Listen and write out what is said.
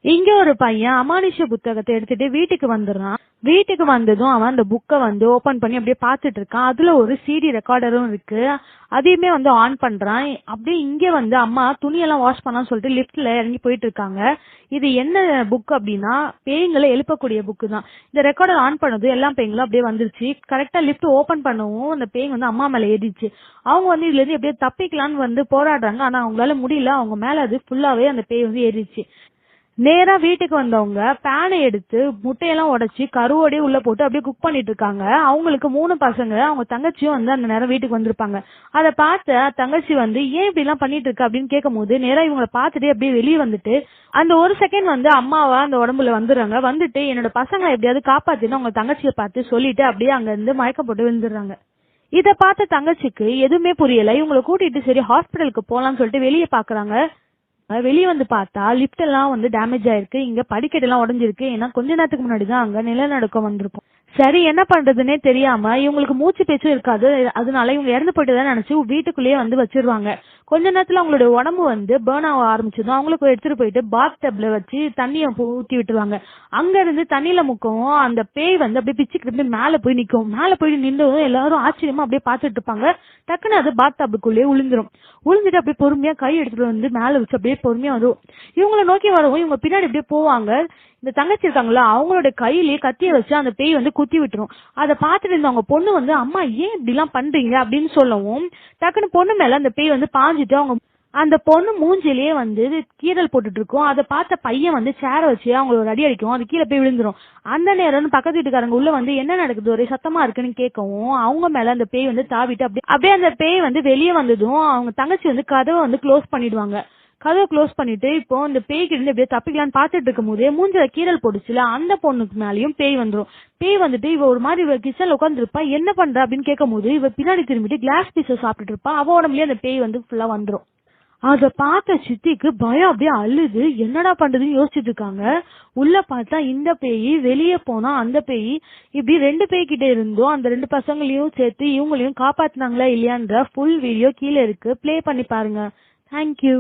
இங்க ஒரு பையன் அமானுஷ்ய புத்தகத்தை எடுத்துட்டு வீட்டுக்கு வந்துடுறான். வீட்டுக்கு வந்ததும் அவன் அந்த புக்கை வந்து ஓபன் பண்ணி அப்படியே பாத்துட்டு இருக்கான். அதுல ஒரு சிடி ரெக்கார்டரும் இருக்கு. அதையுமே வந்து ஆன் பண்றான். அப்படியே இங்க வந்து அம்மா துணியெல்லாம் வாஷ் பண்ணலாம்னு சொல்லிட்டு லிப்ட்ல இறங்கி போயிட்டு இருக்காங்க. இது என்ன புக் அப்படின்னா பேய்களை எழுப்பக்கூடிய புக்கு தான். இந்த ரெக்கார்டர் ஆன் பண்ணது எல்லா பேய்களும் அப்படியே வந்துருச்சு. கரெக்டா லிப்ட் ஓபன் பண்ணவும் அந்த பேய் வந்து அம்மா மேல ஏறிச்சு. அவங்க வந்து இதுல இருந்து எப்படியே தப்பிக்கலான்னு வந்து போராடுறாங்க. ஆனா அவங்களால முடியல. அவங்க மேல அது ஃபுல்லாவே அந்த பேய் வந்து ஏறிச்சு. நேரா வீட்டுக்கு வந்தவங்க பேனை எடுத்து முட்டையெல்லாம் உடைச்சு கருவோடய உள்ள போட்டு அப்படியே குக் பண்ணிட்டு இருக்காங்க. அவங்களுக்கு 3 பசங்க. அவங்க தங்கச்சியும் வந்து அந்த நேரம் வீட்டுக்கு வந்திருப்பாங்க. அதை பார்த்த தங்கச்சி வந்து ஏன் இப்படி எல்லாம் பண்ணிட்டு இருக்க அப்படின்னு கேட்கும் போது நேரா இவங்களை பார்த்துட்டு அப்படியே வெளியே வந்துட்டு அந்த ஒரு செகண்ட் வந்து அம்மாவா அந்த உடம்புல வந்துடுறாங்க. வந்துட்டு என்னோட பசங்களை எப்படியாவது காப்பாத்தின்னு அவங்க தங்கச்சியை பார்த்து சொல்லிட்டு அப்படியே அங்க இருந்து மயக்கம் போட்டு விழுந்துடுறாங்க. இத பார்த்த தங்கச்சிக்கு எதுவுமே புரியல. இவங்களை கூட்டிட்டு சரி ஹாஸ்பிட்டலுக்கு போலாம்னு சொல்லிட்டு வெளியே பாக்குறாங்க. வெளியே வந்து பார்த்தா லிப்ட் எல்லாம் வந்து டேமேஜ் ஆயிருக்கு. இங்க படிக்கட்டு எல்லாம் உடஞ்சிருக்கு. ஏன்னா கொஞ்ச நேரத்துக்கு முன்னாடிதான் அங்க நிலநடுக்கம் வந்திருக்கும். சரி என்ன பண்றதுன்னே தெரியாம இவங்களுக்கு மூச்சு பேச்சும் இருக்காது. அதனால இவங்க இறந்து போயிட்டுதான் நினைச்சு வீட்டுக்குள்ளேயே வந்து வச்சிருவாங்க. கொஞ்ச நேரத்துல அவங்களோட உடம்பு வந்து பேர்ன் ஆக ஆரம்பிச்சதும் அவங்களுக்கு எடுத்துட்டு போயிட்டு பாத் டப்ல வச்சு தண்ணிய ஊத்தி விட்டுருவாங்க. அங்க இருந்து தண்ணியில முக்கவும் அந்த பேய் வந்து அப்படியே பிச்சுக்கிட்டு மேல போய் நிக்கும். மேல போய் நின்றதும் எல்லாரும் ஆச்சரியமா அப்படியே பாத்துட்டு இருப்பாங்க. டக்குன்னு அது பாத் டப்புக்குள்ளேயே விழுந்துரும். விழுந்துட்டு அப்படியே பொறுமையா கை எடுத்துட்டு வந்து மேல வச்சு அப்படியே பொறுமையா வரும். இவங்களை நோக்கி வரவும் இவங்க பின்னாடி அப்படியே போவாங்க. இந்த தங்கச்சி இருக்காங்களா அவங்களோட கையிலேயே கத்திய வச்சு அந்த பேய் வந்து குத்தி விட்டுரும். அதை பார்த்துட்டு இருந்த அவங்க பொண்ணு வந்து அம்மா ஏன் இப்படி எல்லாம் பண்றீங்க அப்படின்னு சொல்லவும் டக்குன்னு பொண்ணு மேல அந்த பேய் வந்து பாஞ்சிட்டு அவங்க அந்த பொண்ணு மூஞ்சிலேயே வந்து கீரல் போட்டுட்டு இருக்கும். அதை பார்த்த பையன் வந்து சேர வச்சு அவங்கள ஒரு அடி அடிக்கும். அது கீழே போய் விழுந்துரும். அந்த நேரம் பக்கத்து வீட்டுக்காரங்க உள்ள வந்து என்ன நடக்குது ஒரே சத்தமா இருக்குன்னு கேட்கவும் அவங்க மேல அந்த பேய் வந்து தாவிட்டு அப்படியே அந்த பேய் வந்து வெளியே வந்ததும் அவங்க தங்கச்சி வந்து கதவை வந்து க்ளோஸ் பண்ணிடுவாங்க. கதவை க்ளோஸ் பண்ணிட்டு இப்போ இந்த பேய்கிட்ட இருந்து எப்படியே தப்பிக்கலான்னு பாத்துட்டு இருக்கும் போதே மூஞ்சில கீரல் போடுச்சுல அந்த பொண்ணுக்கு மேலயும் பேய் வந்துரும். பேய் வந்துட்டு இவ ஒரு மாதிரி இவ கிச்சன்ல உட்காந்துருப்பா. என்ன பண்ற அப்படின்னு கேட்கும் போது இவ பின்னாடி திரும்பிட்டு கிளாஸ் பீஸ சாப்பிட்டுட்டு இருப்பா. அவ உடம்புலயே அந்த பேய் வந்து ஃபுல்லா வந்துரும். அத பார்த்த சித்திக்கு பயம் அப்படியே அழுது என்னடா பண்றதுன்னு யோசிச்சுட்டு இருக்காங்க. உள்ள பார்த்தா இந்த பேய், வெளியே போனா அந்த பேய், இப்படி 2 பேய் கிட்ட இருந்தோம். அந்த 2 பசங்களையும் சேர்த்து இவங்களையும் காப்பாத்தினாங்களா இல்லையான்ற ஃபுல் வீடியோ கீழே இருக்கு. ப்ளே பண்ணி பாருங்க. தேங்க்யூ.